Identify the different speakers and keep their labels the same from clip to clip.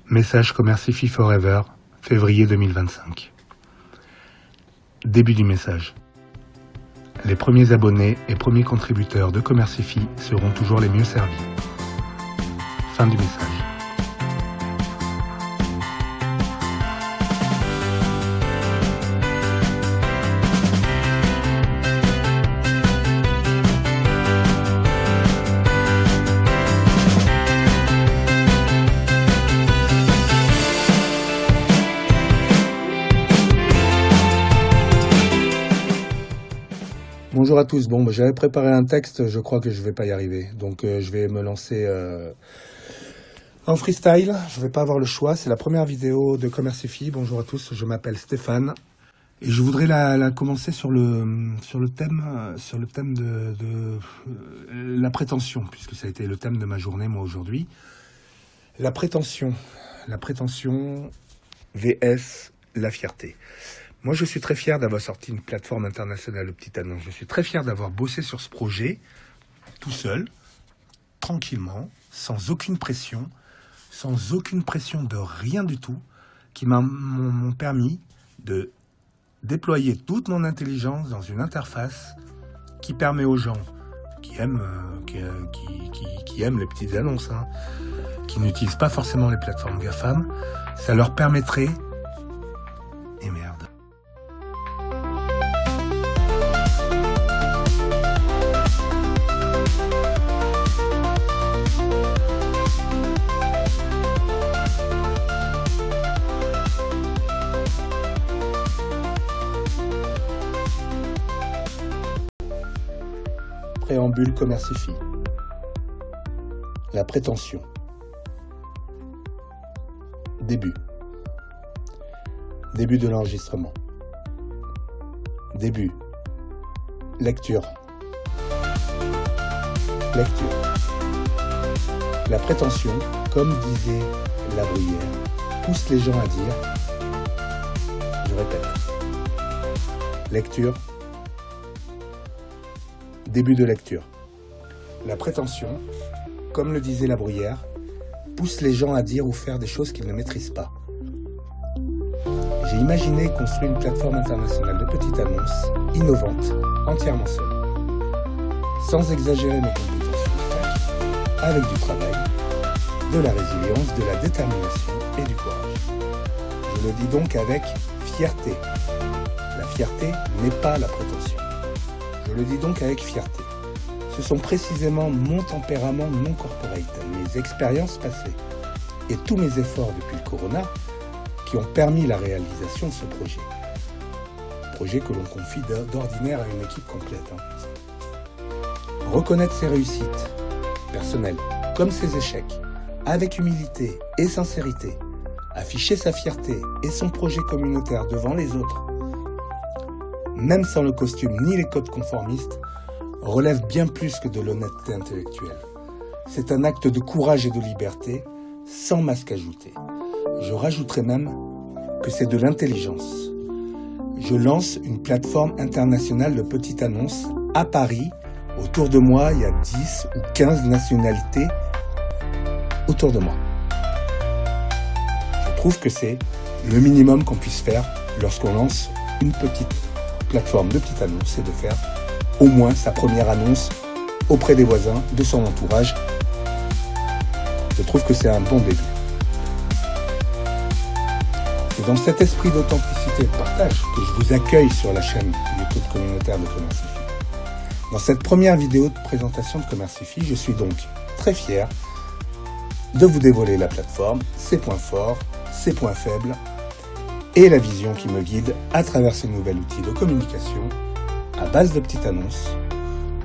Speaker 1: Message Commercify Forever, février 2025. Début du message. Les premiers abonnés et premiers contributeurs de Commercify seront toujours les mieux servis. Fin du message. Bonjour à tous. Bon, j'avais préparé un texte, je crois que je vais pas y arriver. Donc je vais me lancer en freestyle. Je vais pas avoir le choix. C'est la première vidéo de Commercify. Bonjour à tous. Je m'appelle Stéphane et je voudrais la commencer sur le thème de la prétention, puisque ça a été le thème de ma journée moi aujourd'hui. La prétention vs la fierté. Moi, je suis très fier d'avoir sorti une plateforme internationale de petites annonces. Je suis très fier d'avoir bossé sur ce projet, tout seul, tranquillement, sans aucune pression de rien du tout, qui m'ont permis de déployer toute mon intelligence dans une interface qui permet aux gens qui aiment les petites annonces, qui n'utilisent pas forcément les plateformes GAFAM, ça leur permettrait... Et merde. Préambule Commercify. La prétention. Début. Début de l'enregistrement. Début. Lecture. Lecture. La prétention, comme disait La Bruyère, pousse les gens à dire, je répète, lecture. Début de lecture. La prétention, comme le disait La Bruyère, pousse les gens à dire ou faire des choses qu'ils ne maîtrisent pas. J'ai imaginé construire une plateforme internationale de petites annonces, innovante, entièrement seule. Sans exagérer mes compétences full-stack, avec du travail, de la résilience, de la détermination et du courage. Je le dis donc avec fierté. La fierté n'est pas la prétention. Je le dis donc avec fierté. Ce sont précisément mon tempérament non corporate, mes expériences passées et tous mes efforts depuis le Corona qui ont permis la réalisation de ce projet. Projet que l'on confie d'ordinaire à une équipe complète. Reconnaître ses réussites personnelles comme ses échecs, avec humilité et sincérité, afficher sa fierté et son projet communautaire devant les autres, même sans le costume ni les codes conformistes, relève bien plus que de l'honnêteté intellectuelle. C'est un acte de courage et de liberté, sans masque ajouté. Je rajouterai même que c'est de l'intelligence. Je lance une plateforme internationale de petites annonces à Paris. Autour de moi, il y a 10 ou 15 nationalités autour de moi. Je trouve que c'est le minimum qu'on puisse faire lorsqu'on lance une petite plateforme de petites annonces, c'est de faire au moins sa première annonce auprès des voisins, de son entourage. Je trouve que c'est un bon début. C'est dans cet esprit d'authenticité et de partage que je vous accueille sur la chaîne YouTube communautaire de Commercify. Dans cette première vidéo de présentation de Commercify, je suis donc très fier de vous dévoiler la plateforme, ses points forts, ses points faibles, et la vision qui me guide à travers ce nouvel outil de communication à base de petites annonces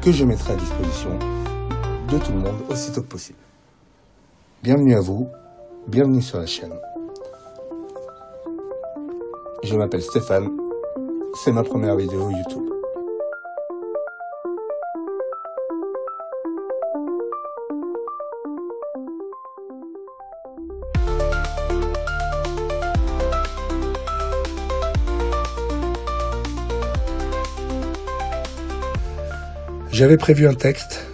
Speaker 1: que je mettrai à disposition de tout le monde aussitôt que possible. Bienvenue à vous, bienvenue sur la chaîne. Je m'appelle Stéphane, c'est ma première vidéo YouTube. J'avais prévu un texte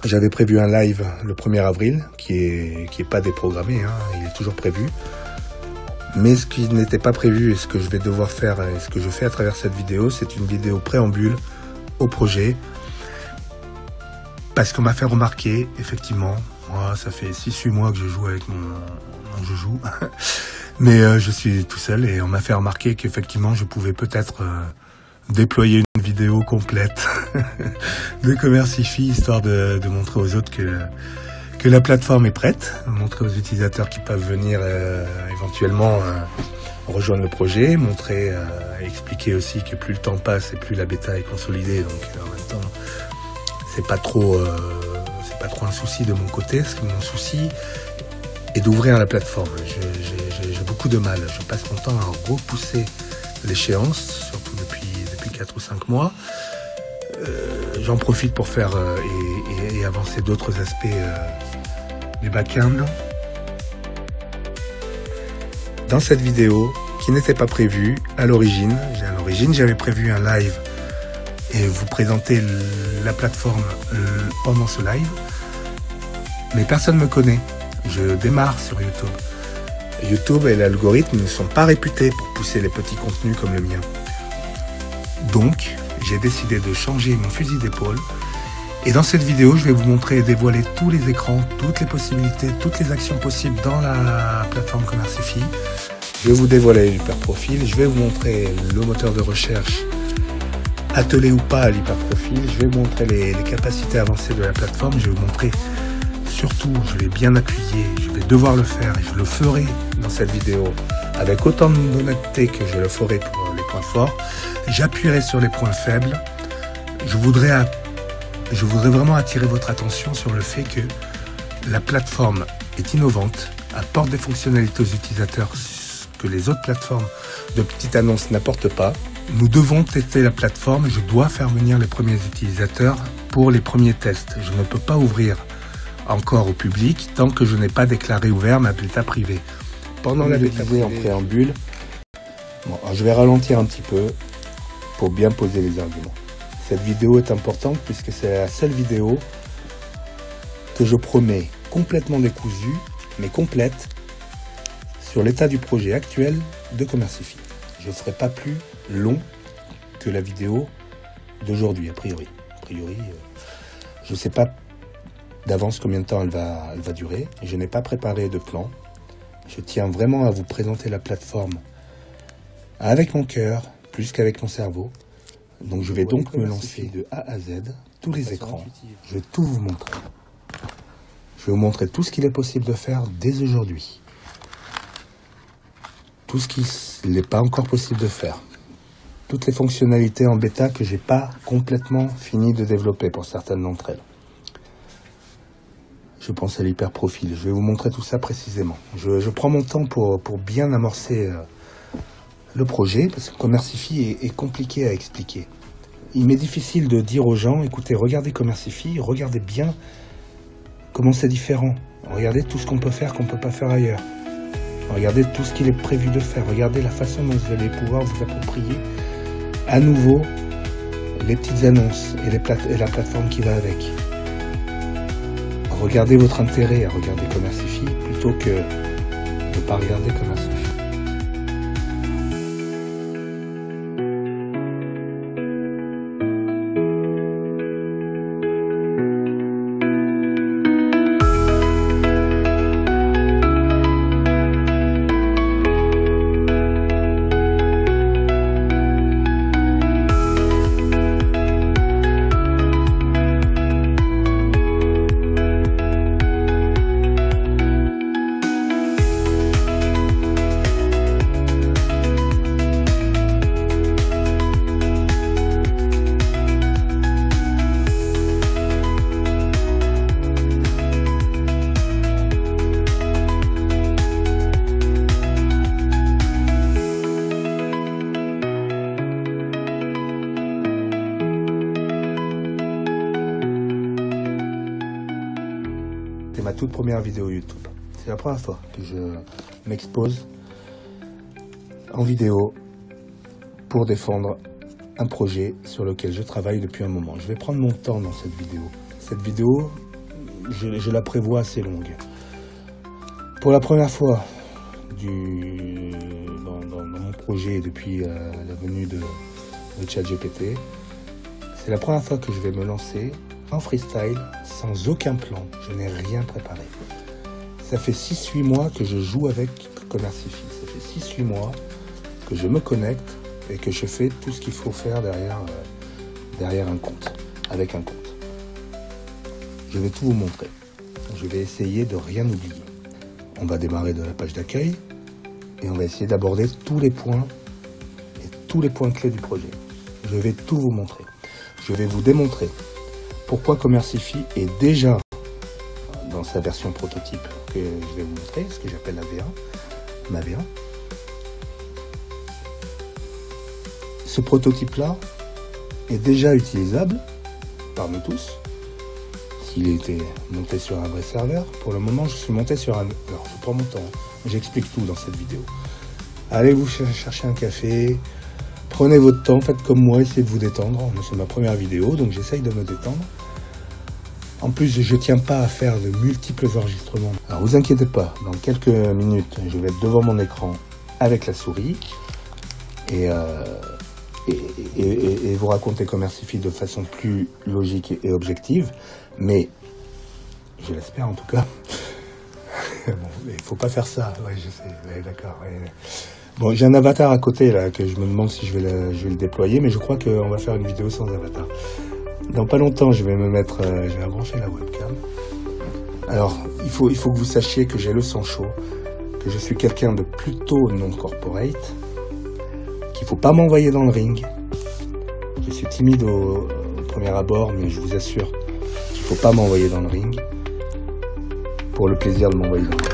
Speaker 1: J'avais prévu un live le 1er avril, qui est pas déprogrammé, hein, il est toujours prévu. Mais ce qui n'était pas prévu et ce que je vais devoir faire et ce que je fais à travers cette vidéo, c'est une vidéo préambule au projet. Parce qu'on m'a fait remarquer, effectivement, moi ça fait 6-8 mois que je joue avec mon joujou. Mais je suis tout seul et on m'a fait remarquer qu'effectivement je pouvais peut-être déployer une vidéo complète de Commercify, histoire de montrer aux autres que la plateforme est prête, montrer aux utilisateurs qui peuvent venir éventuellement rejoindre le projet, montrer, expliquer aussi que plus le temps passe et plus la bêta est consolidée, donc en même temps c'est pas trop un souci de mon côté. Mon souci est d'ouvrir la plateforme. J'ai beaucoup de mal, je passe mon temps à repousser l'échéance, surtout depuis 4 ou 5 mois. J'en profite pour faire et avancer d'autres aspects du back-end. Dans cette vidéo, qui n'était pas prévue à l'origine, j'avais prévu un live et vous présenter la plateforme pendant ce live, mais personne ne me connaît. Je démarre sur YouTube. YouTube et l'algorithme ne sont pas réputés pour pousser les petits contenus comme le mien. Donc, j'ai décidé de changer mon fusil d'épaule. Et dans cette vidéo, je vais vous montrer et dévoiler tous les écrans, toutes les possibilités, toutes les actions possibles dans la plateforme Commercify. Je vais vous dévoiler l'hyperprofil. Je vais vous montrer le moteur de recherche, attelé ou pas à l'hyperprofil. Je vais vous montrer les capacités avancées de la plateforme. Je vais vous montrer surtout, je vais bien appuyer, je vais devoir le faire et je le ferai dans cette vidéo avec autant d'honnêteté que je le ferai pour les points forts. J'appuierai sur les points faibles. Je voudrais vraiment attirer votre attention sur le fait que la plateforme est innovante, apporte des fonctionnalités aux utilisateurs que les autres plateformes de petites annonces n'apportent pas. Nous devons tester la plateforme, je dois faire venir les premiers utilisateurs pour les premiers tests. Je ne peux pas ouvrir encore au public tant que je n'ai pas déclaré ouvert ma bêta privée. Pendant la bêta en préambule, je vais ralentir un petit peu pour bien poser les arguments. Cette vidéo est importante puisque c'est la seule vidéo que je promets complètement décousue, mais complète, sur l'état du projet actuel de Commercify. Je ne serai pas plus long que la vidéo d'aujourd'hui, a priori. Je ne sais pas d'avance combien de temps elle va durer. Je n'ai pas préparé de plan. Je tiens vraiment à vous présenter la plateforme avec mon cœur, plus qu'avec mon cerveau. Donc je vais donc me lancer de A à Z, tous les écrans. Je vais tout vous montrer. Je vais vous montrer tout ce qu'il est possible de faire dès aujourd'hui. Tout ce qu'il n'est pas encore possible de faire. Toutes les fonctionnalités en bêta que j'ai pas complètement fini de développer pour certaines d'entre elles. Je pense à l'hyperprofil. Je vais vous montrer tout ça précisément. Je prends mon temps pour bien amorcer le projet, parce que Commercify est compliqué à expliquer. Il m'est difficile de dire aux gens, écoutez, regardez Commercify, regardez bien comment c'est différent. Regardez tout ce qu'on peut faire qu'on ne peut pas faire ailleurs. Regardez tout ce qu'il est prévu de faire. Regardez la façon dont vous allez pouvoir vous approprier à nouveau les petites annonces et la plateforme qui va avec. Regardez votre intérêt à regarder Commercify plutôt que de ne pas regarder Commercify. C'est ma toute première vidéo YouTube. C'est la première fois que je m'expose en vidéo pour défendre un projet sur lequel je travaille depuis un moment. Je vais prendre mon temps dans cette vidéo. Cette vidéo je la prévois assez longue. Pour la première fois dans mon projet depuis la venue de ChatGPT, c'est la première fois que je vais me lancer en freestyle sans aucun plan. Je n'ai rien préparé. Ça fait 6-8 mois que je joue avec Commercify. Ça fait 6-8 mois que je me connecte et que je fais tout ce qu'il faut faire derrière un compte, avec un compte. Je vais tout vous montrer. Je vais essayer de rien oublier. On va démarrer de la page d'accueil et on va essayer d'aborder tous les points clés du projet. Je vais tout vous montrer. Je vais vous démontrer pourquoi Commercify est déjà dans sa version prototype que je vais vous montrer, ce que j'appelle la V1, ma V1. Ce prototype-là est déjà utilisable par nous tous. S'il était monté sur un vrai serveur, pour le moment je suis monté sur un... Alors je prends mon temps, j'explique tout dans cette vidéo. Allez vous chercher un café, prenez votre temps, faites comme moi, essayez de vous détendre. C'est ma première vidéo, donc j'essaye de me détendre. En plus, je ne tiens pas à faire de multiples enregistrements. Alors vous inquiétez pas, dans quelques minutes, je vais être devant mon écran avec la souris et vous raconter Commercify de façon plus logique et objective. Mais, je l'espère en tout cas. Bon, il faut pas faire ça, ouais, je sais, ouais, d'accord. Ouais. Bon, j'ai un avatar à côté là, que je me demande si je vais le déployer, mais je crois qu'on va faire une vidéo sans avatar. Dans pas longtemps, je vais brancher la webcam. Alors, il faut que vous sachiez que j'ai le sang chaud, que je suis quelqu'un de plutôt non corporate, qu'il faut pas m'envoyer dans le ring. Je suis timide au premier abord, mais je vous assure qu'il faut pas m'envoyer dans le ring pour le plaisir de m'envoyer dans le ring.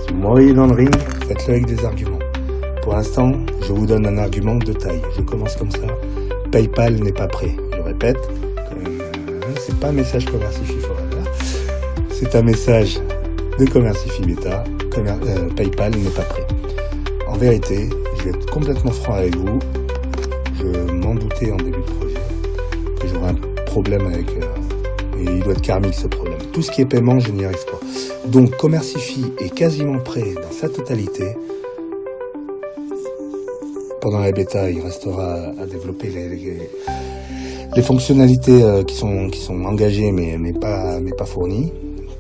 Speaker 1: Si vous m'envoyez dans le ring, faites-le avec des arguments. Pour l'instant, je vous donne un argument de taille. Je commence comme ça. PayPal n'est pas prêt. Je répète, c'est pas un message Commercify Forever. C'est un message de Commercify Beta. PayPal n'est pas prêt. En vérité, je vais être complètement franc avec vous. Je m'en doutais en début de projet que j'aurais un problème avec... et il doit être karmique ce problème. Tout ce qui est paiement, je n'y arrive pas. Donc Commercify est quasiment prêt dans sa totalité. Pendant la bêta, il restera à développer les fonctionnalités qui sont engagées mais pas fournies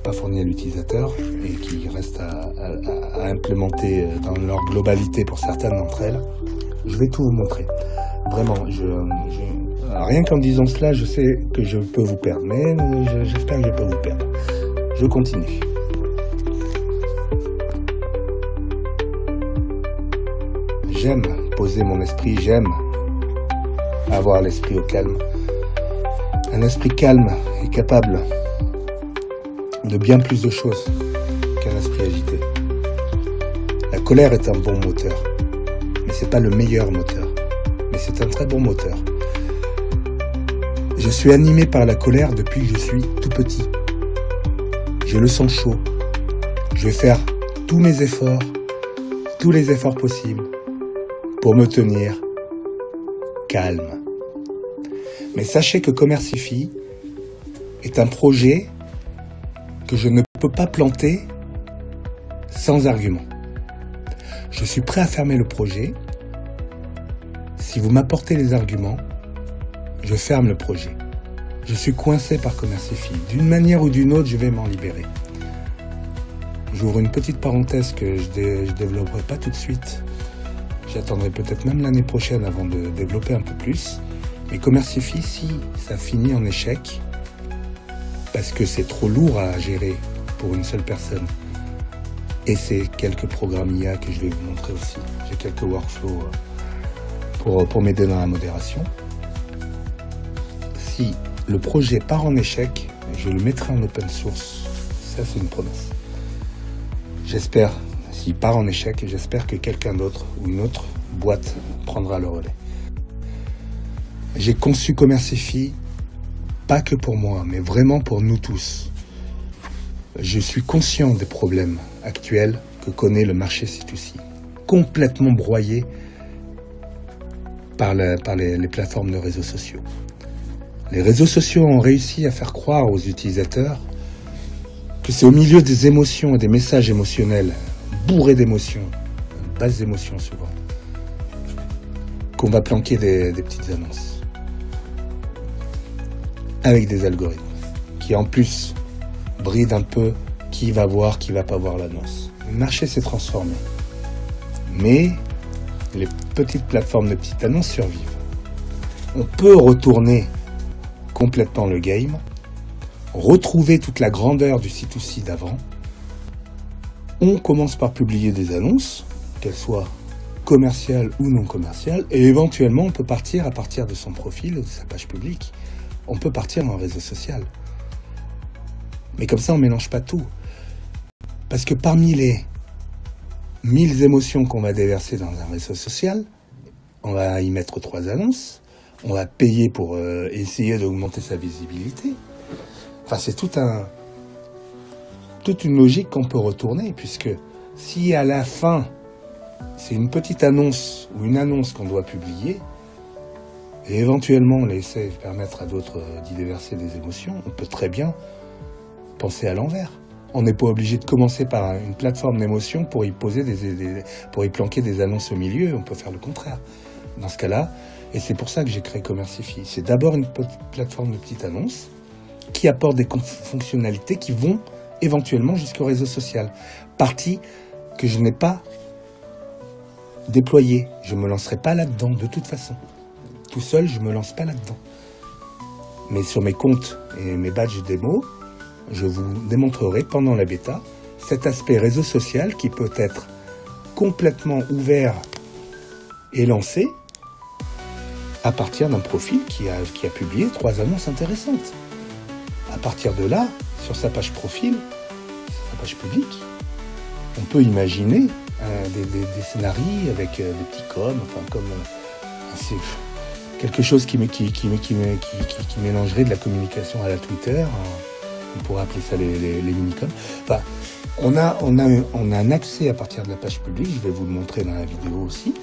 Speaker 1: à l'utilisateur et qui restent à implémenter dans leur globalité pour certaines d'entre elles. Je vais tout vous montrer. Vraiment, rien qu'en disant cela, je sais que je peux vous perdre, mais j'espère que je ne vais pas vous perdre. Je continue. J'aime poser mon esprit, j'aime avoir l'esprit au calme. Un esprit calme est capable de bien plus de choses qu'un esprit agité. La colère est un bon moteur, mais c'est pas le meilleur moteur, mais c'est un très bon moteur. Je suis animé par la colère depuis que je suis tout petit. J'ai le sang chaud. Je vais faire tous les efforts possibles pour me tenir calme. Mais sachez que Commercify est un projet que je ne peux pas planter sans argument. Je suis prêt à fermer le projet. Si vous m'apportez les arguments, je ferme le projet. Je suis coincé par Commercify. D'une manière ou d'une autre, je vais m'en libérer. J'ouvre une petite parenthèse que je développerai pas tout de suite. J'attendrai peut-être même l'année prochaine avant de développer un peu plus. Mais Commercify, si ça finit en échec, parce que c'est trop lourd à gérer pour une seule personne, et c'est quelques programmes IA que je vais vous montrer aussi. J'ai quelques workflows pour m'aider dans la modération. Si le projet part en échec, je le mettrai en open source. Ça, c'est une promesse. J'espère, s'il part en échec, j'espère que quelqu'un d'autre ou une autre boîte prendra le relais. J'ai conçu Commercify, pas que pour moi, mais vraiment pour nous tous. Je suis conscient des problèmes actuels que connaît le marché C2C, complètement broyé par les plateformes de réseaux sociaux. Les réseaux sociaux ont réussi à faire croire aux utilisateurs que c'est au milieu des émotions et des messages émotionnels, bourrés d'émotions, basses émotions souvent, qu'on va planquer des petites annonces. Avec des algorithmes, qui en plus brident un peu qui va voir, qui va pas voir l'annonce. Le marché s'est transformé. Mais les petites plateformes de petites annonces survivent. On peut retourner complètement le game, retrouver toute la grandeur du C2C d'avant. On commence par publier des annonces, qu'elles soient commerciales ou non commerciales, et éventuellement on peut partir à partir de son profil ou de sa page publique. On peut partir en réseau social. Mais comme ça, on ne mélange pas tout. Parce que parmi les 1000 émotions qu'on va déverser dans un réseau social, on va y mettre 3 annonces, on va payer pour essayer d'augmenter sa visibilité. Enfin, c'est toute une logique qu'on peut retourner, puisque si à la fin, c'est une petite annonce ou une annonce qu'on doit publier, et éventuellement laisser permettre à d'autres d'y déverser des émotions, on peut très bien penser à l'envers. On n'est pas obligé de commencer par une plateforme d'émotion pour y poser pour y planquer des annonces au milieu. On peut faire le contraire. Dans ce cas-là, et c'est pour ça que j'ai créé Commercify. C'est d'abord une plateforme de petites annonces qui apporte des fonctionnalités qui vont éventuellement jusqu'au réseau social. Partie que je n'ai pas déployée. Je ne me lancerai pas là-dedans de toute façon. Tout seul, je ne me lance pas là-dedans. Mais sur mes comptes et mes badges démo, je vous démontrerai pendant la bêta cet aspect réseau social qui peut être complètement ouvert et lancé à partir d'un profil qui a publié 3 annonces intéressantes. À partir de là, sur sa page profil, sa page publique, on peut imaginer des scénarios avec des petits c'est quelque chose qui mélangerait de la communication à la Twitter. On pourrait appeler ça les minicoms. Enfin, on a un accès à partir de la page publique, je vais vous le montrer dans la vidéo aussi.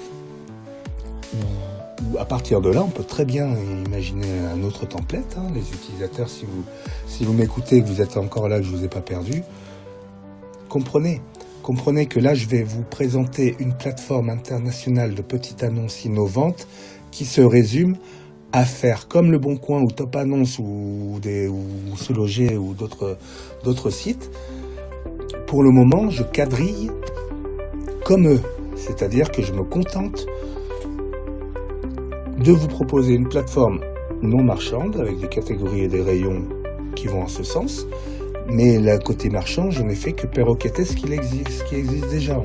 Speaker 1: À partir de là, on peut très bien imaginer un autre template. Les utilisateurs, si vous m'écoutez, que vous êtes encore là, que je ne vous ai pas perdu, comprenez que là, je vais vous présenter une plateforme internationale de petites annonces innovantes qui se résume à faire comme Le Bon Coin ou Top Annonce ou Se Loger ou d'autres sites. Pour le moment, je quadrille comme eux. C'est-à-dire que je me contente de vous proposer une plateforme non marchande avec des catégories et des rayons qui vont en ce sens. Mais le côté marchand, je n'ai fait que perroqueter ce qui existe déjà.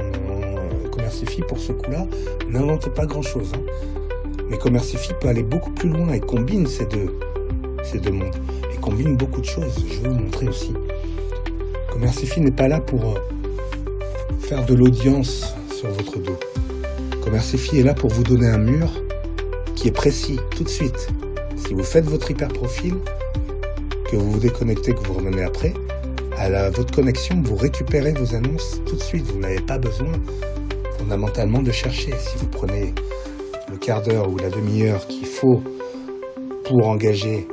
Speaker 1: Commercify, pour ce coup-là, n'invente pas grand-chose. Mais Commercify peut aller beaucoup plus loin et combine ces deux mondes. Et combine beaucoup de choses. Je vais vous montrer aussi. Commercify n'est pas là pour faire de l'audience sur votre dos. Commercify est là pour vous donner un mur qui est précis tout de suite. Si vous faites votre hyper profil, que vous vous déconnectez, que vous revenez après, à votre connexion, vous récupérez vos annonces tout de suite. Vous n'avez pas besoin fondamentalement de chercher. Si vous prenez le quart d'heure ou la demi-heure qu'il faut pour engager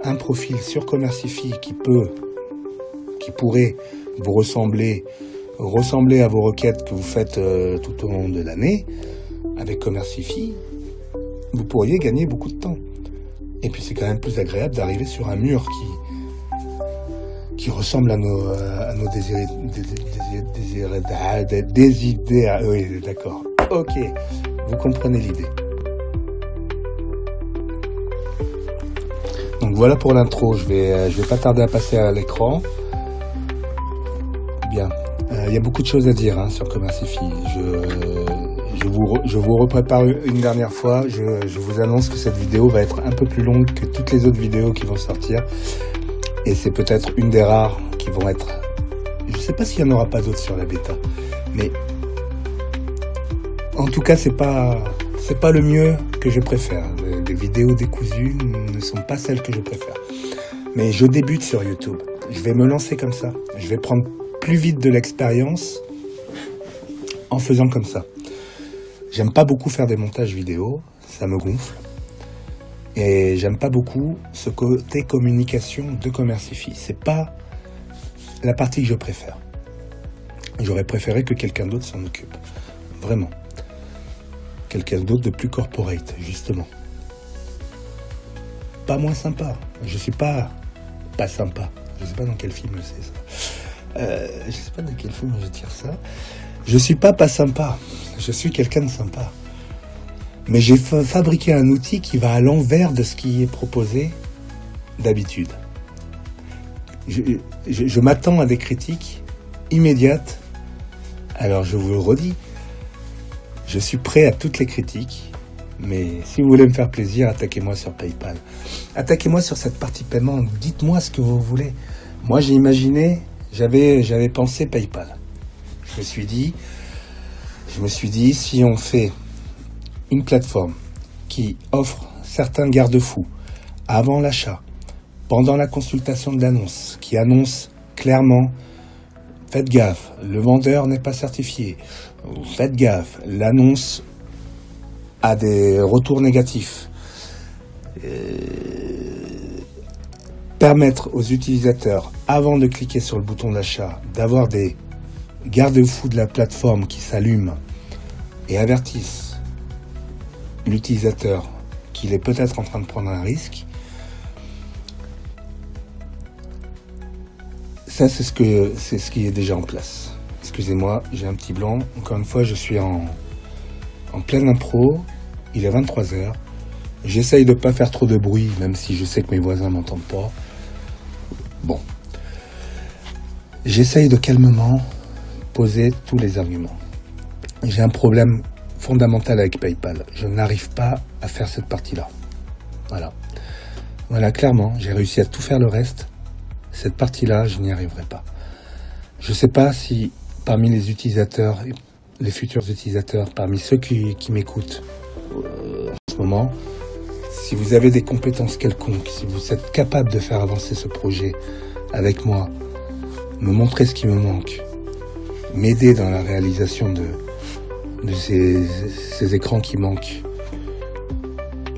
Speaker 1: un profil sur Commercify qui pourrait vous ressembler à vos requêtes que vous faites tout au long de l'année, avec Commercify, vous pourriez gagner beaucoup de temps. Et puis c'est quand même plus agréable d'arriver sur un mur qui ressemble à nos idées. Oui, d'accord. Ok, vous comprenez l'idée. Donc voilà pour l'intro. Je vais pas tarder à passer à l'écran. Bien. Il y a beaucoup de choses à dire sur Commercify. Je vous reprépare une dernière fois. Je vous annonce que cette vidéo va être un peu plus longue que toutes les autres vidéos qui vont sortir. Et c'est peut-être une des rares qui vont être... Je sais pas s'il n'y en aura pas d'autres sur la bêta. Mais en tout cas, c'est pas le mieux que je préfère. Les vidéos décousues ne sont pas celles que je préfère. Mais je débute sur YouTube. Je vais me lancer comme ça. Je vais prendre plus vite de l'expérience en faisant comme ça. J'aime pas beaucoup faire des montages vidéo, ça me gonfle. Et j'aime pas beaucoup ce côté communication de Commercify. C'est pas la partie que je préfère. J'aurais préféré que quelqu'un d'autre s'en occupe. Vraiment. Quelqu'un d'autre de plus corporate, justement. Pas moins sympa. Je suis pas sympa. Je sais pas dans quel film c'est ça. Je sais pas dans quel film je tire ça. Je suis pas sympa. Je suis quelqu'un de sympa. Mais j'ai fabriqué un outil qui va à l'envers de ce qui est proposé d'habitude. Je m'attends à des critiques immédiates. Alors je vous le redis, je suis prêt à toutes les critiques, mais si vous voulez me faire plaisir, attaquez-moi sur PayPal. Attaquez-moi sur cette partie paiement, dites-moi ce que vous voulez. Moi j'ai imaginé, j'avais pensé PayPal. Je me suis dit, si on fait une plateforme qui offre certains garde-fous avant l'achat, pendant la consultation de l'annonce, qui annonce clairement: faites gaffe, le vendeur n'est pas certifié. Faites gaffe, l'annonce a des retours négatifs. Permettre aux utilisateurs, avant de cliquer sur le bouton d'achat, d'avoir des garde-fous de la plateforme qui s'allument et avertissent l'utilisateur qu'il est peut-être en train de prendre un risque. Ça, c'est ce qui est déjà en place. Excusez-moi, j'ai un petit blanc. Encore une fois, je suis en pleine impro. Il est 23h. J'essaye de ne pas faire trop de bruit, même si je sais que mes voisins m'entendent pas. Bon. J'essaye de calmement poser tous les arguments. J'ai un problème fondamental avec PayPal. Je n'arrive pas à faire cette partie-là. Voilà, clairement, j'ai réussi à tout faire le reste. Cette partie-là, je n'y arriverai pas. Je ne sais pas si parmi les utilisateurs, les futurs utilisateurs, parmi ceux qui m'écoutent en ce moment, si vous avez des compétences quelconques, si vous êtes capable de faire avancer ce projet avec moi, me montrer ce qui me manque, m'aider dans la réalisation de ces écrans qui manquent,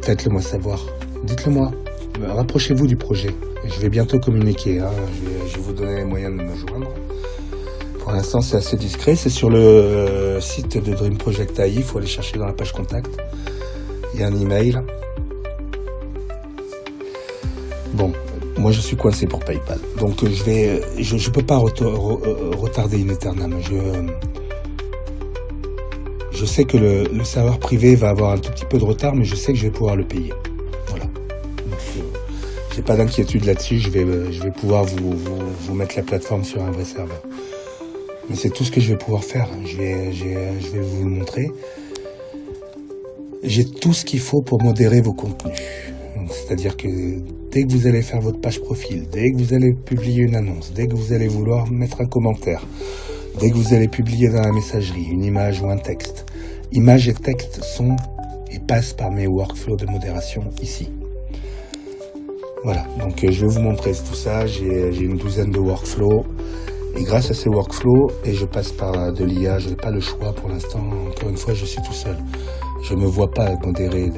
Speaker 1: faites-le moi savoir. Dites-le moi. Rapprochez-vous du projet. Je vais bientôt communiquer. Je vais vous donner les moyens de me joindre. Pour l'instant, c'est assez discret. C'est sur le site de Dream Project AI. Il faut aller chercher dans la page contact. Il y a un email. Bon, moi je suis coincé pour PayPal. Donc je peux pas retarder in aeternam. Je sais que le serveur privé va avoir un tout petit peu de retard, mais je sais que je vais pouvoir le payer. Voilà. Donc, j'ai pas d'inquiétude là-dessus. Je vais pouvoir vous mettre la plateforme sur un vrai serveur. Mais c'est tout ce que je vais pouvoir faire. Je vais vous le montrer. J'ai tout ce qu'il faut pour modérer vos contenus. C'est-à-dire que dès que vous allez faire votre page profil, dès que vous allez publier une annonce, dès que vous allez vouloir mettre un commentaire, dès que vous allez publier dans la messagerie une image ou un texte, images et textes sont et passent par mes workflows de modération ici. Voilà, donc je vais vous montrer tout ça. J'ai une douzaine de workflows. Et grâce à ces workflows, et je passe par de l'IA, je n'ai pas le choix pour l'instant. Encore une fois, je suis tout seul. Je me vois pas modérer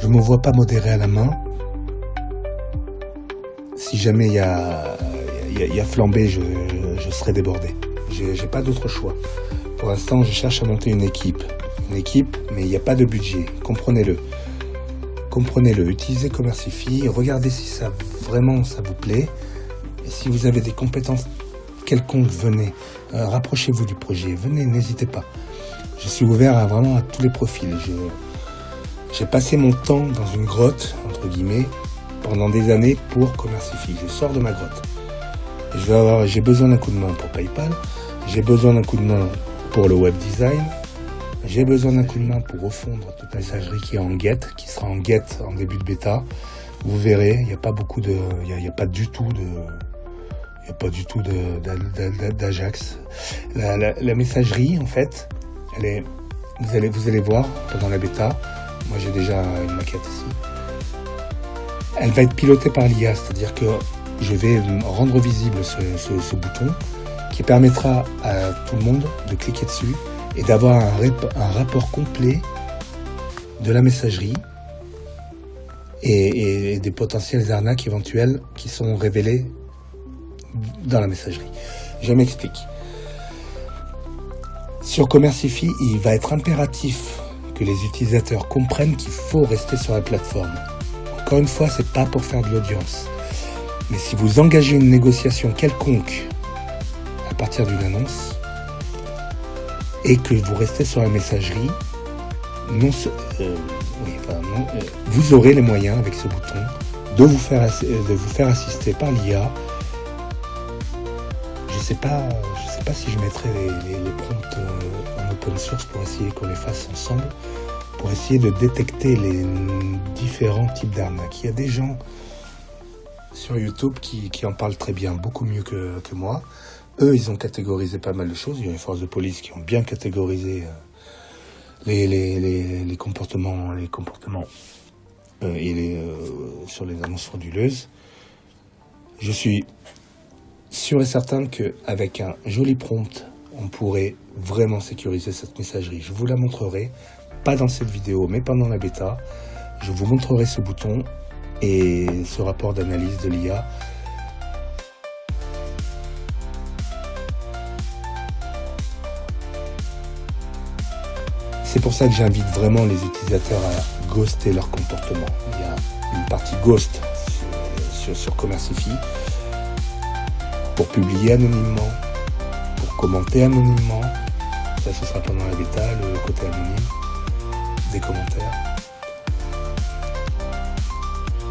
Speaker 1: je me vois pas modérer à la main. Si jamais il y a flambé, je serai débordé. J'ai pas d'autre choix. Pour l'instant, je cherche à monter une équipe, mais il n'y a pas de budget. Comprenez-le. Utilisez Commercify, regardez si ça vous plaît. Et si vous avez des compétences quelconques, venez. Rapprochez-vous du projet. Venez, n'hésitez pas. Je suis ouvert vraiment à tous les profils. J'ai passé mon temps dans une grotte, entre guillemets, pendant des années pour Commercify. Je sors de ma grotte. J'ai besoin d'un coup de main pour PayPal. J'ai besoin d'un coup de main pour le web design. J'ai besoin d'un coup de main pour refondre toute la messagerie qui est en get, qui sera en get en début de bêta. Vous verrez, il n'y a pas beaucoup de, il n'y a pas du tout d'Ajax. La messagerie, en fait, vous allez voir pendant la bêta. Moi, j'ai déjà une maquette ici. Elle va être pilotée par l'IA, c'est-à-dire que je vais rendre visible ce bouton qui permettra à tout le monde de cliquer dessus et d'avoir un rapport complet de la messagerie et des potentielles arnaques éventuelles qui sont révélées dans la messagerie. Je m'explique. Sur Commercify, il va être impératif que les utilisateurs comprennent qu'il faut rester sur la plateforme. Encore une fois, c'est pas pour faire de l'audience. Mais si vous engagez une négociation quelconque à partir d'une annonce et que vous restez sur la messagerie, vous aurez les moyens avec ce bouton de vous faire assister par l'IA. Je sais pas si je mettrai les prompts en open source pour essayer qu'on les fasse ensemble, pour essayer de détecter les différents types d'arnaques. Il y a des gens sur YouTube qui en parlent très bien, beaucoup mieux que moi. Eux, ils ont catégorisé pas mal de choses. Il y a les forces de police qui ont bien catégorisé les comportements sur les annonces frauduleuses. Je suis sûr et certain qu'avec un joli prompt, on pourrait vraiment sécuriser cette messagerie. Je vous la montrerai, pas dans cette vidéo, mais pendant la bêta. Je vous montrerai ce bouton et ce rapport d'analyse de l'IA. C'est pour ça que j'invite vraiment les utilisateurs à ghoster leur comportement. Il y a une partie ghost sur Commercify pour publier anonymement, pour commenter anonymement. Ça, ce sera pendant la bêta, le côté anonyme des commentaires.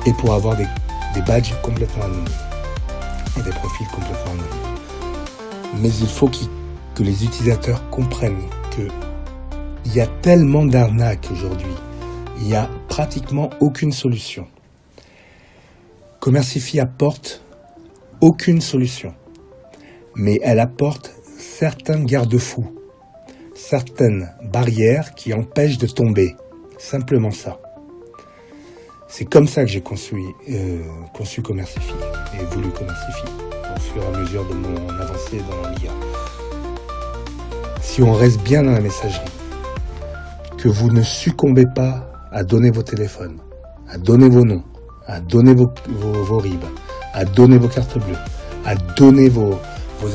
Speaker 1: Et pour avoir des badges complètement anonymes et des profils complètement anonymes. Mais il faut que les utilisateurs comprennent qu'il y a tellement d'arnaques aujourd'hui, il n'y a pratiquement aucune solution. Commercify apporte aucune solution, mais elle apporte certains garde-fous, certaines barrières qui empêchent de tomber, simplement ça. C'est comme ça que j'ai conçu Commercify et voulu Commercify au fur et à mesure de mon avancée dans l'IA. Si on reste bien dans la messagerie, que vous ne succombez pas à donner vos téléphones, à donner vos noms, à donner vos RIB, à donner vos cartes bleues, à donner vos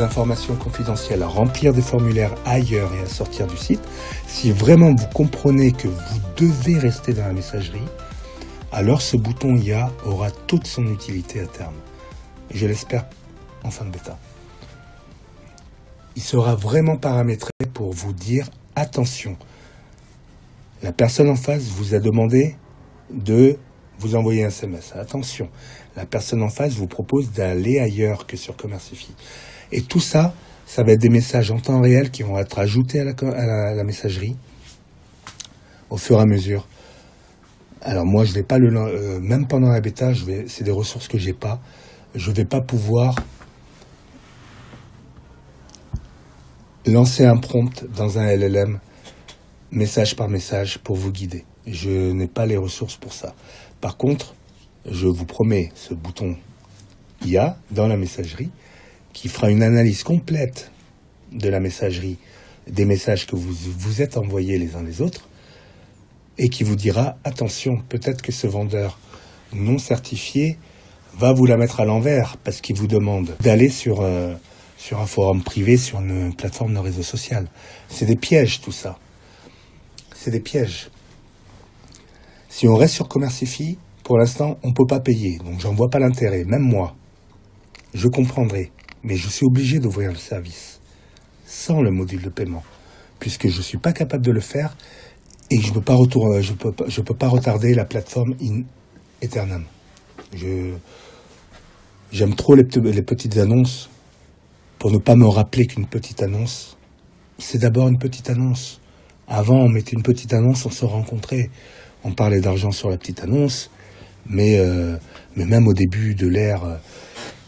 Speaker 1: informations confidentielles, à remplir des formulaires ailleurs et à sortir du site, si vraiment vous comprenez que vous devez rester dans la messagerie, alors ce bouton IA aura toute son utilité à terme. Et je l'espère en fin de bêta. Il sera vraiment paramétré pour vous dire attention. La personne en face vous a demandé de vous envoyer un SMS. Attention, la personne en face vous propose d'aller ailleurs que sur Commercify. Et tout ça, ça va être des messages en temps réel qui vont être ajoutés à la messagerie au fur et à mesure. Alors moi, je vais pas même pendant la bêta, c'est des ressources que j'ai pas. Je vais pas pouvoir lancer un prompt dans un LLM, message par message, pour vous guider. Je n'ai pas les ressources pour ça. Par contre, je vous promets ce bouton IA dans la messagerie qui fera une analyse complète de la messagerie, des messages que vous êtes envoyés les uns les autres, et qui vous dira, attention, peut-être que ce vendeur non certifié va vous la mettre à l'envers parce qu'il vous demande d'aller sur un forum privé, sur une plateforme de réseau social. C'est des pièges, tout ça. C'est des pièges. Si on reste sur Commercify, pour l'instant, on ne peut pas payer. Donc, j'en vois pas l'intérêt. Même moi, je comprendrai. Mais je suis obligé d'ouvrir le service sans le module de paiement, puisque je ne suis pas capable de le faire et je peux pas retarder la plateforme in aeternam. J'aime trop les petites annonces pour ne pas me rappeler qu'une petite annonce, c'est d'abord une petite annonce. Avant, on mettait une petite annonce, on se rencontrait. On parlait d'argent sur la petite annonce, mais même au début de l'ère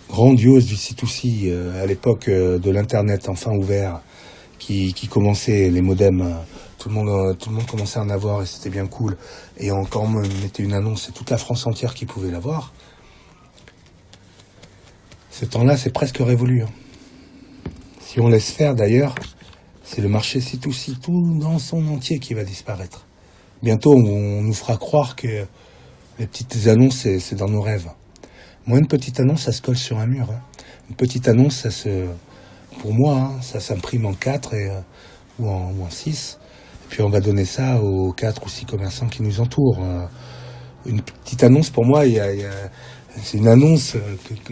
Speaker 1: grandiose du C2C, à l'époque de l'Internet enfin ouvert, qui commençait, les modems, tout le monde commençait à en avoir et c'était bien cool. Et quand on mettait une annonce, c'est toute la France entière qui pouvait l'avoir. Ce temps-là, c'est presque révolu. Si on laisse faire, d'ailleurs, c'est le marché C2C tout dans son entier qui va disparaître. Bientôt, on nous fera croire que les petites annonces, c'est dans nos rêves. Moi, une petite annonce, ça se colle sur un mur. Une petite annonce, pour moi, ça s'imprime en 4 ou en 6. Et puis on va donner ça aux 4 ou 6 commerçants qui nous entourent. Une petite annonce, pour moi, c'est une annonce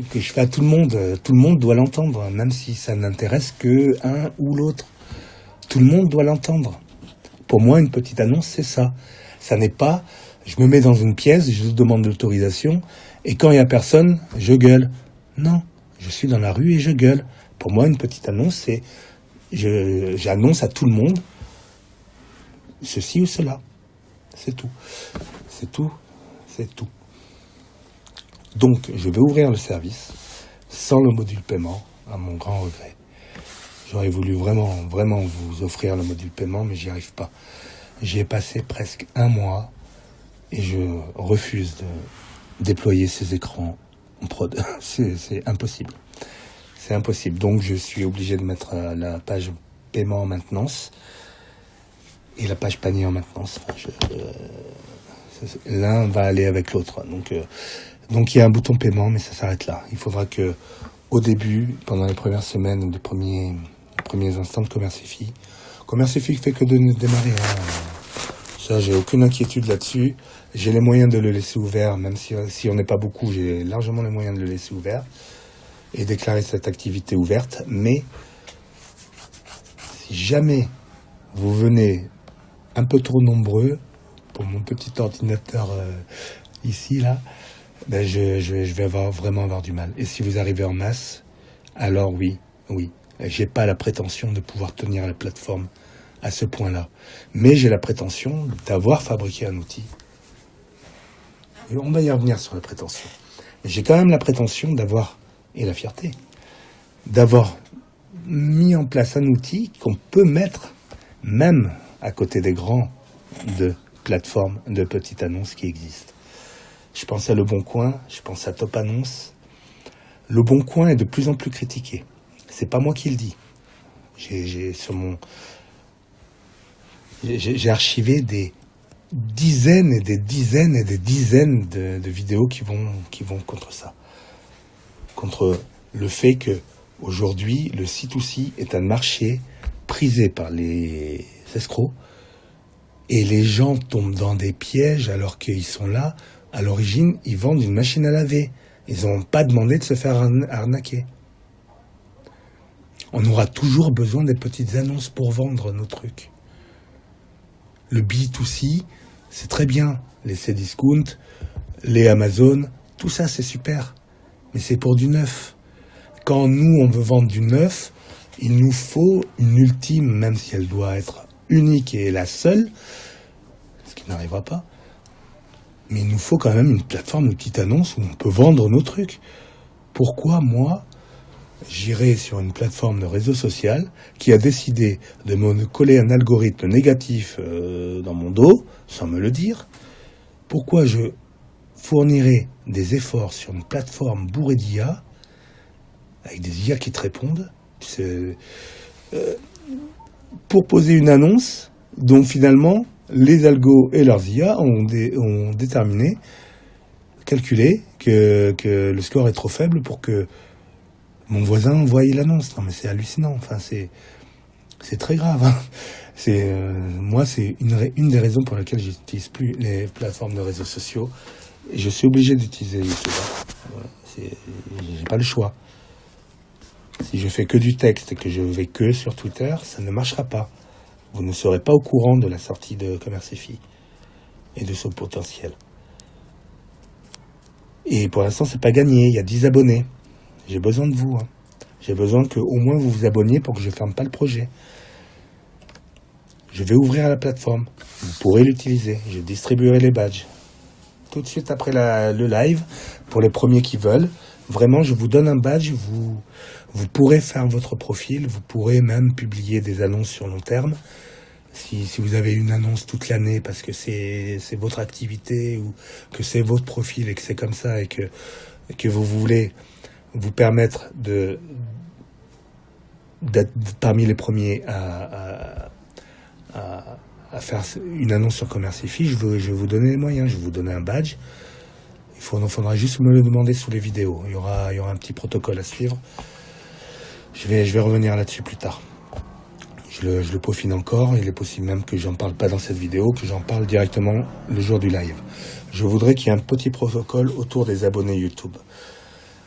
Speaker 1: que je fais à tout le monde. Tout le monde doit l'entendre, même si ça n'intéresse que un ou l'autre. Tout le monde doit l'entendre. Pour moi, une petite annonce, c'est ça. Ça n'est pas, je me mets dans une pièce, je demande l'autorisation, et quand il n'y a personne, je gueule. Non, je suis dans la rue et je gueule. Pour moi, une petite annonce, c'est, j'annonce à tout le monde ceci ou cela. C'est tout. C'est tout. C'est tout. Donc, je vais ouvrir le service sans le module paiement, à mon grand regret. J'aurais voulu vraiment vous offrir le module paiement, mais j'y arrive pas. J'y ai passé presque 1 mois et je refuse de déployer ces écrans en prod. C'est impossible. C'est impossible. Donc, je suis obligé de mettre la page paiement en maintenance et la page panier en maintenance. L'un va aller avec l'autre. Donc, il y a un bouton paiement, mais ça s'arrête là. Il faudra que, au début, pendant les premières semaines, les premiers instants de Commercify fait que de démarrer. Ça, j'ai aucune inquiétude là-dessus. J'ai les moyens de le laisser ouvert, même si on n'est pas beaucoup, j'ai largement les moyens de le laisser ouvert et déclarer cette activité ouverte. Mais si jamais vous venez un peu trop nombreux pour mon petit ordinateur ici, là, ben je vais vraiment avoir du mal. Et si vous arrivez en masse, alors oui. J'ai pas la prétention de pouvoir tenir la plateforme à ce point-là. Mais j'ai la prétention d'avoir fabriqué un outil. Et on va y revenir sur la prétention. Mais j'ai quand même la prétention et la fierté, d'avoir mis en place un outil qu'on peut mettre même à côté des grands de plateformes de petites annonces qui existent. Je pense à Le Bon Coin, je pense à Top Annonce. Le Bon Coin est de plus en plus critiqué. C'est pas moi qui le dis. J'ai archivé des dizaines et des dizaines et des dizaines de vidéos qui vont contre ça. Contre le fait que aujourd'hui le C2C est un marché prisé par les escrocs et les gens tombent dans des pièges alors qu'ils sont là. À l'origine, ils vendent une machine à laver. Ils n'ont pas demandé de se faire arnaquer. On aura toujours besoin des petites annonces pour vendre nos trucs. Le B2C, c'est très bien. Les Cdiscount, les Amazon, tout ça c'est super. Mais c'est pour du neuf. Quand nous, on veut vendre du neuf, il nous faut une ultime, même si elle doit être unique et la seule, ce qui n'arrivera pas. Mais il nous faut quand même une plateforme de petite annonce où on peut vendre nos trucs. Pourquoi moi, j'irai sur une plateforme de réseau social qui a décidé de me coller un algorithme négatif dans mon dos, sans me le dire? Pourquoi je fournirai des efforts sur une plateforme bourrée d'IA, avec des IA qui te répondent, pour poser une annonce dont finalement les algos et leurs IA ont déterminé, calculé que le score est trop faible pour que mon voisin envoie l'annonce. Non mais c'est hallucinant, enfin c'est très grave. Hein. Moi c'est une des raisons pour lesquelles j'utilise plus les plateformes de réseaux sociaux. Et je suis obligé d'utiliser YouTube. Voilà, j'ai pas le choix. Si je fais que du texte et que je vais que sur Twitter, ça ne marchera pas. Vous ne serez pas au courant de la sortie de Commercify et de son potentiel. Et pour l'instant, c'est pas gagné. Il y a 10 abonnés. J'ai besoin de vous. Hein. J'ai besoin que au moins vous vous abonniez pour que je ferme pas le projet. Je vais ouvrir la plateforme. Vous pourrez l'utiliser. Je distribuerai les badges. Tout de suite après le live, pour les premiers qui veulent, vraiment, je vous donne un badge. Vous pourrez faire votre profil. Vous pourrez même publier des annonces sur long terme. Si vous avez une annonce toute l'année parce que c'est votre activité ou que c'est votre profil et que c'est comme ça et que vous voulez vous permettre d'être parmi les premiers à faire une annonce sur Commercify, je vais vous donner les moyens, je vais vous donner un badge faudra juste me le demander sous les vidéos. Il y aura un petit protocole à suivre. Je vais revenir là-dessus plus tard. Je le peaufine encore. Il est possible même que j'en parle pas dans cette vidéo, que j'en parle directement le jour du live. Je voudrais qu'il y ait un petit protocole autour des abonnés YouTube.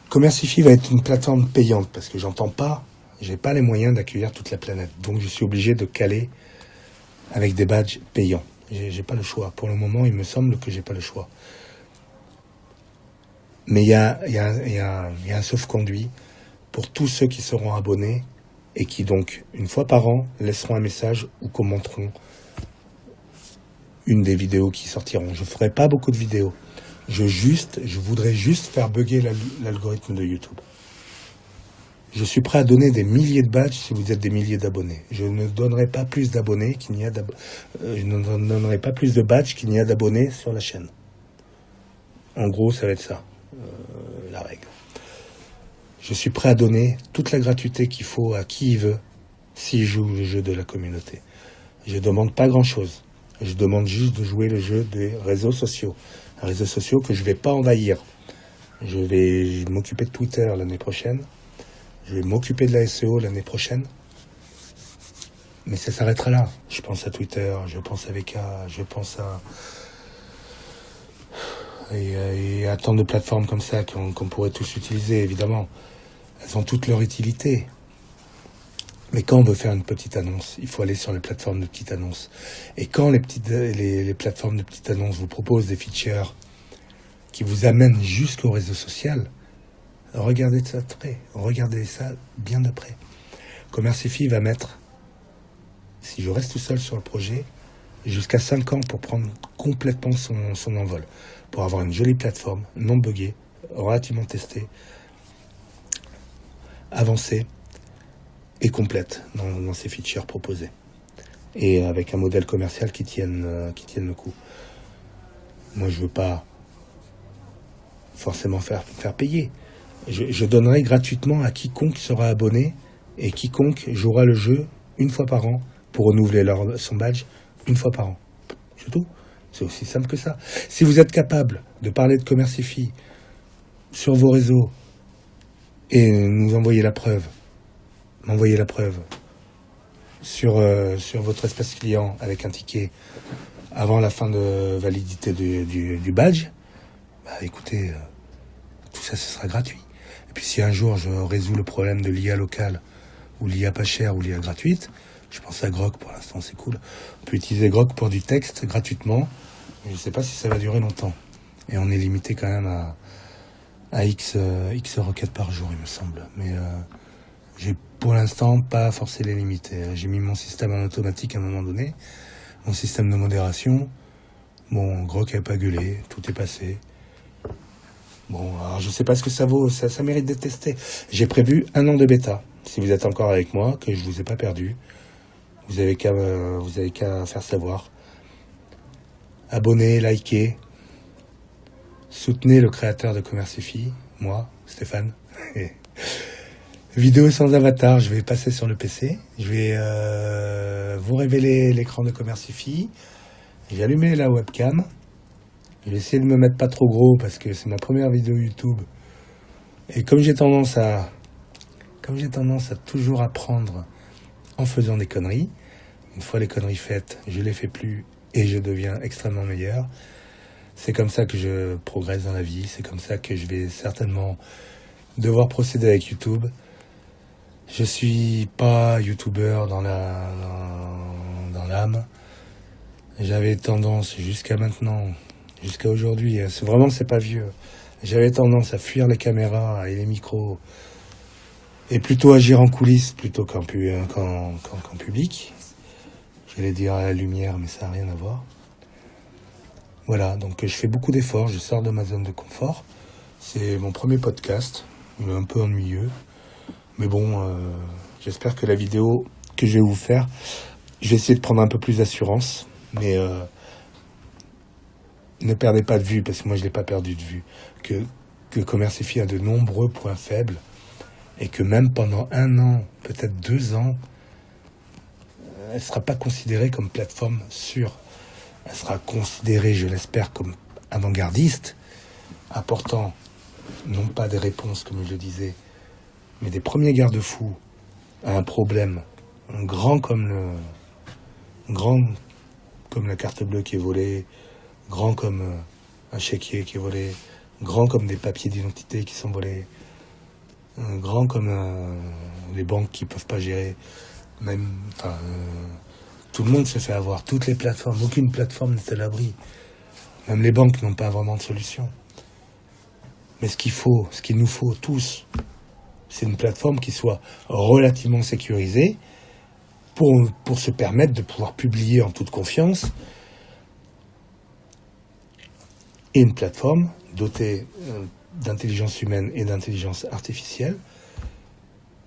Speaker 1: Commercify va être une plateforme payante parce que j'ai pas les moyens d'accueillir toute la planète. Donc je suis obligé de caler avec des badges payants. J'ai pas le choix. Pour le moment, il me semble que j'ai pas le choix. Mais il y a un sauf-conduit pour tous ceux qui seront abonnés et qui donc, une fois par an, laisseront un message ou commenteront une des vidéos qui sortiront. Je ferai pas beaucoup de vidéos. Je voudrais juste faire bugger l'algorithme de YouTube. Je suis prêt à donner des milliers de badges si vous êtes des milliers d'abonnés. Je ne donnerai pas plus d'abonnés qu'il n'y a je ne donnerai pas plus de badges qu'il n'y a d'abonnés sur la chaîne. En gros, ça va être ça, la règle. Je suis prêt à donner toute la gratuité qu'il faut à qui il veut s'il joue le jeu de la communauté. Je demande pas grand-chose. Je demande juste de jouer le jeu des réseaux sociaux. Réseaux sociaux que je vais pas envahir. Je vais m'occuper de Twitter l'année prochaine. Je vais m'occuper de la SEO l'année prochaine. Mais ça s'arrêtera là. Je pense à Twitter, je pense à VK, je pense à... Et à tant de plateformes comme ça qu'on pourrait tous utiliser, évidemment. Elles ont toutes leur utilité. Mais quand on veut faire une petite annonce, il faut aller sur les plateformes de petites annonces. Et quand les plateformes de petites annonces vous proposent des features qui vous amènent jusqu'au réseau social, regardez ça de près. Regardez ça bien de près. Commercify va mettre, si je reste tout seul sur le projet, jusqu'à 5 ans pour prendre complètement son envol. Pour avoir une jolie plateforme, non buggée, relativement testée, avancée et complète dans ces features proposées. Et avec un modèle commercial qui tienne le coup. Moi, je veux pas forcément faire payer. Je donnerai gratuitement à quiconque sera abonné et quiconque jouera le jeu une fois par an pour renouveler son badge une fois par an. C'est tout. C'est aussi simple que ça. Si vous êtes capable de parler de Commercify sur vos réseaux et nous envoyer la preuve, m'envoyer la preuve sur votre espace client avec un ticket avant la fin de validité du badge, bah écoutez, tout ça, ce sera gratuit. Et puis si un jour je résous le problème de l'IA locale ou l'IA pas chère ou l'IA gratuite, je pense à Grok pour l'instant, c'est cool. On peut utiliser Grok pour du texte gratuitement. Mais je ne sais pas si ça va durer longtemps. Et on est limité quand même à X requêtes par jour, il me semble. Mais j'ai pour l'instant pas forcé les limites. J'ai mis mon système en automatique à un moment donné. Mon système de modération. Bon, Grok n'a pas gueulé. Tout est passé. Bon, alors je sais pas ce que ça vaut. Ça mérite d'être testé. J'ai prévu 1 an de bêta. Si vous êtes encore avec moi, que je vous ai pas perdu. Vous avez qu'à faire savoir. Abonnez, likez. Soutenez le créateur de Commercify, moi, Stéphane. Vidéo sans avatar, je vais passer sur le PC. Je vais vous révéler l'écran de Commercify. J'ai allumé la webcam. Je vais essayer de me mettre pas trop gros parce que c'est ma première vidéo YouTube. Et comme j'ai tendance à toujours apprendre en faisant des conneries, une fois les conneries faites, je les fais plus et je deviens extrêmement meilleur. C'est comme ça que je progresse dans la vie, c'est comme ça que je vais certainement devoir procéder avec YouTube. Je suis pas YouTuber dans l'âme. J'avais tendance jusqu'à maintenant, jusqu'à aujourd'hui, c'est pas vieux. J'avais tendance à fuir les caméras et les micros et plutôt agir en coulisses plutôt qu'en public. J'allais dire à la lumière, mais ça n'a rien à voir. Voilà, donc je fais beaucoup d'efforts, je sors de ma zone de confort. C'est mon premier podcast, il est un peu ennuyeux. Mais bon, j'espère que la vidéo que je vais vous faire, je vais essayer de prendre un peu plus d'assurance. Mais ne perdez pas de vue, parce que moi je ne l'ai pas perdu de vue, que Commercify a de nombreux points faibles. Et que même pendant 1 an, peut-être 2 ans, elle ne sera pas considérée comme plateforme sûre. Elle sera considérée, je l'espère, comme avant-gardiste, apportant non pas des réponses, comme je le disais, mais des premiers garde-fous à un problème grand comme la carte bleue qui est volée, grand comme un chéquier qui est volé, grand comme des papiers d'identité qui sont volés, grand comme les banques qui peuvent pas gérer. Tout le monde se fait avoir, toutes les plateformes, aucune plateforme n'est à l'abri. Même les banques n'ont pas vraiment de solution. Mais ce qu'il nous faut tous, c'est une plateforme qui soit relativement sécurisée pour se permettre de pouvoir publier en toute confiance, et une plateforme dotée d'intelligence humaine et d'intelligence artificielle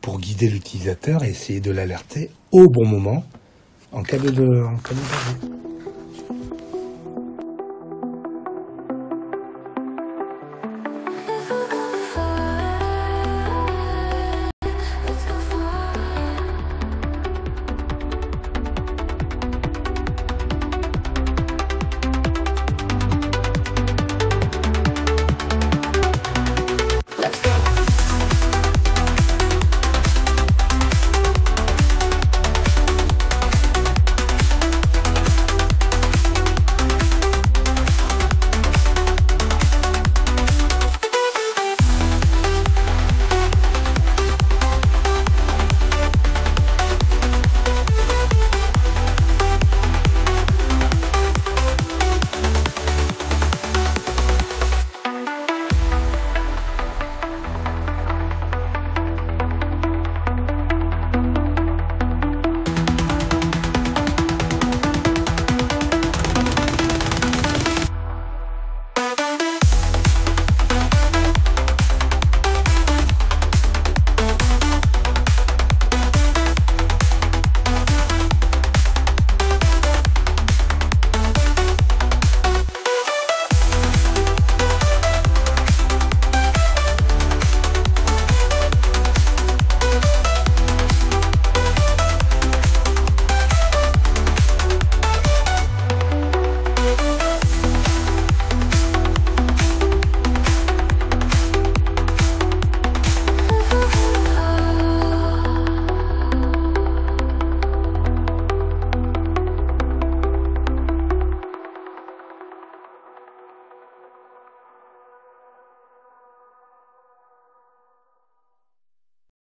Speaker 1: pour guider l'utilisateur et essayer de l'alerter au bon moment en cas de danger.